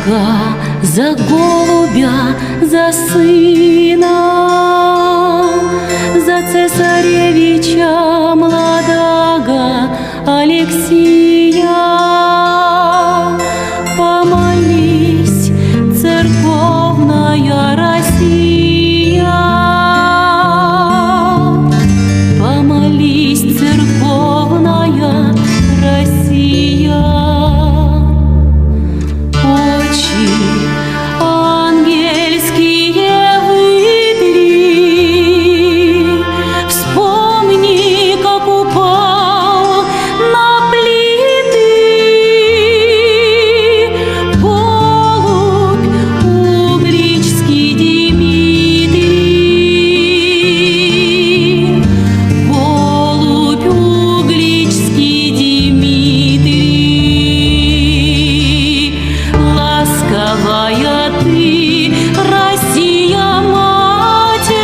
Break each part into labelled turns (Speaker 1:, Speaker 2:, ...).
Speaker 1: Матушка за голубя, за сына, за цесаревича младого Алексия. Помолись, церковная Россия, помолись, церковная Россия. Очи ангельские выдри, вспомни, как упал на плиты голубь угличский Дмитрий, голубь угличский Дмитрий. Ласковая ты, Россия, матерь,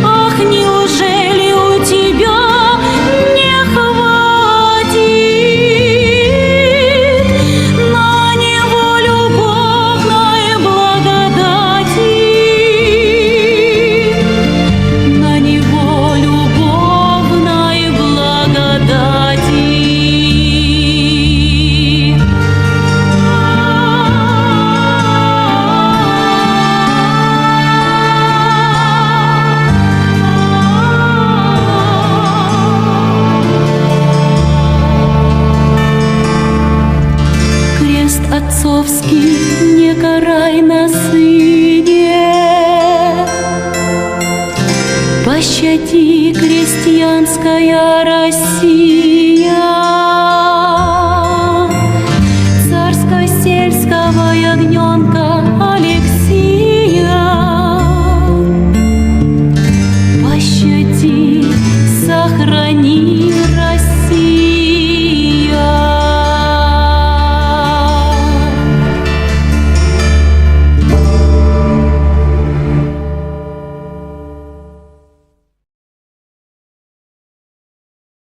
Speaker 1: ах, неужели у тебя не хватит на него любовной благодати, на него любовной благодати? Крест отцовский не карай на сыне, пощади, крестьянская Россия.